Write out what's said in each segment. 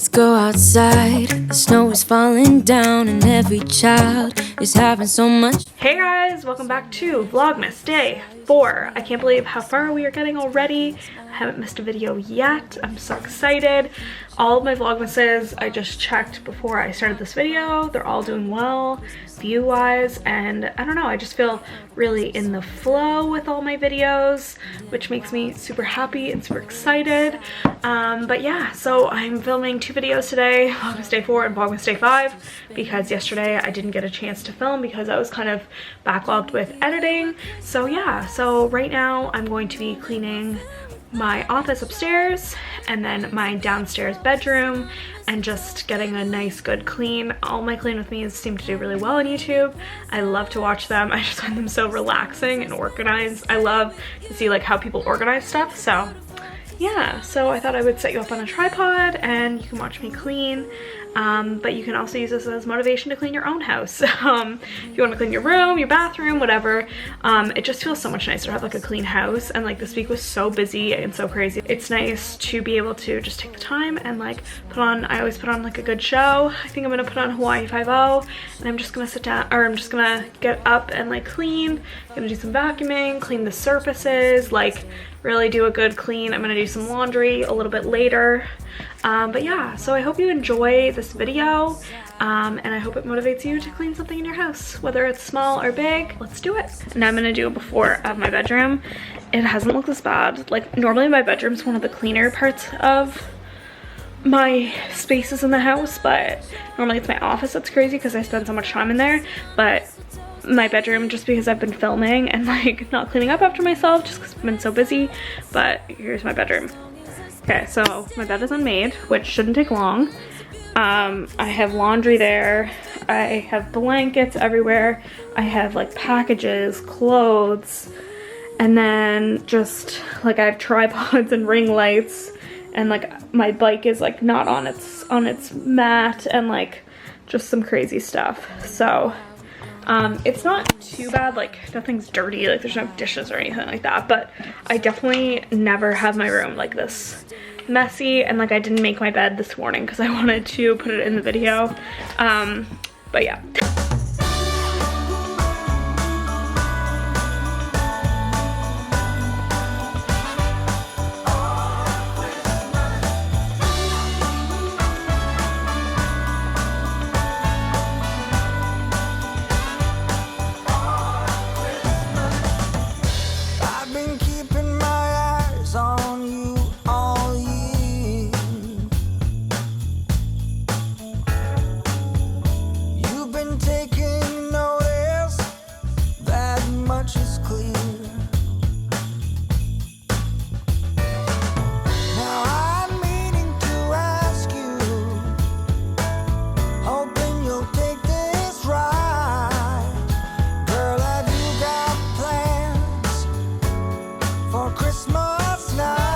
Let's go outside. The snow is falling down and every child is having so much. Hey guys, welcome back to Vlogmas Day 4. I can't believe how far we are getting already. I haven't missed a video yet. I'm so excited. All of my Vlogmases I just checked before I started this video. They're all doing well view-wise, and I don't know, I just feel really in the flow with all my videos, which makes me super happy and super excited. But yeah, so I'm filming 2 videos today, Vlogmas Day 4 and Vlogmas Day 5, because yesterday I didn't get a chance to film because I was kind of backlogged with editing. So yeah, so right now I'm going to be cleaning my office upstairs and then my downstairs bedroom and just getting a nice good clean. All my clean with me's seem to do really well on YouTube. I love to watch them. I just find them so relaxing and organized. I love to see like how people organize stuff. So yeah, so I thought I would set you up on a tripod and you can watch me clean. But you can also use this as motivation to clean your own house. If you want to clean your room, your bathroom, whatever. It just feels so much nicer to have like a clean house, and like this week was so busy and so crazy. It's nice to be able to just take the time and like I always put on like a good show. I think I'm gonna put on Hawaii 5-0 and I'm just gonna sit down, or I'm just gonna get up and like clean. I'm gonna do some vacuuming, clean the surfaces, like really do a good clean. I'm gonna do some laundry a little bit later. But yeah, so I hope you enjoy this video, and I hope it motivates you to clean something in your house, whether it's small or big. Let's do it. Now I'm gonna do a before of my bedroom. It hasn't looked this bad. Like normally my bedroom's one of the cleaner parts of my spaces in the house, but normally it's my office that's crazy because I spend so much time in there. But my bedroom, just because I've been filming and like not cleaning up after myself just because I've been so busy. But here's my bedroom. Okay, so my bed is unmade, which shouldn't take long. I have laundry there. I have blankets everywhere. I have like packages, clothes, and then just like I have tripods and ring lights, and like my bike is like not on its mat, and like just some crazy stuff. So it's not too bad, like nothing's dirty, like there's no dishes or anything like that, but I definitely never have my room like this messy. And like I didn't make my bed this morning because I wanted to put it in the video, but yeah. Christmas night.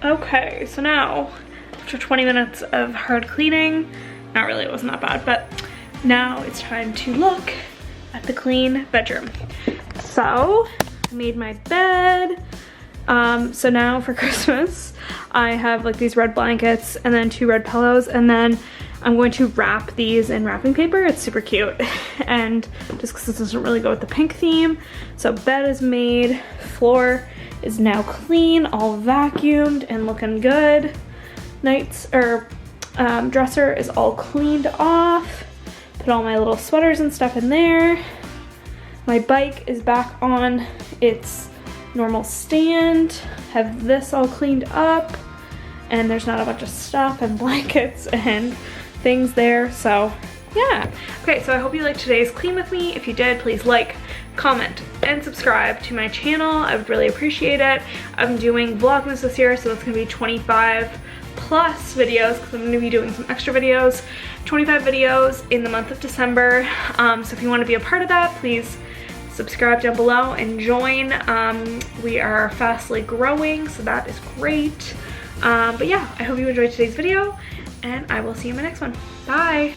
Okay, so now after 20 minutes of hard cleaning, not really, it wasn't that bad, but now it's time to look at the clean bedroom. So I made my bed. So now for Christmas, I have like these red blankets and then 2 red pillows, and then I'm going to wrap these in wrapping paper. It's super cute. And just because this doesn't really go with the pink theme. So bed is made, floor is now clean, all vacuumed and looking good. Dresser is all cleaned off. Put all my little sweaters and stuff in there. My bike is back on its normal stand. Have this all cleaned up, and there's not a bunch of stuff and blankets and things there, so yeah. Okay, so I hope you liked today's clean with me. If you did, please like, comment, and subscribe to my channel. I would really appreciate it. I'm doing Vlogmas this year, so that's gonna be 25 plus videos, because I'm gonna be doing some extra videos, 25 videos in the month of December. So if you wanna be a part of that, please subscribe down below and join. We are fastly growing, so that is great. But yeah, I hope you enjoyed today's video, and I will see you in my next one. Bye.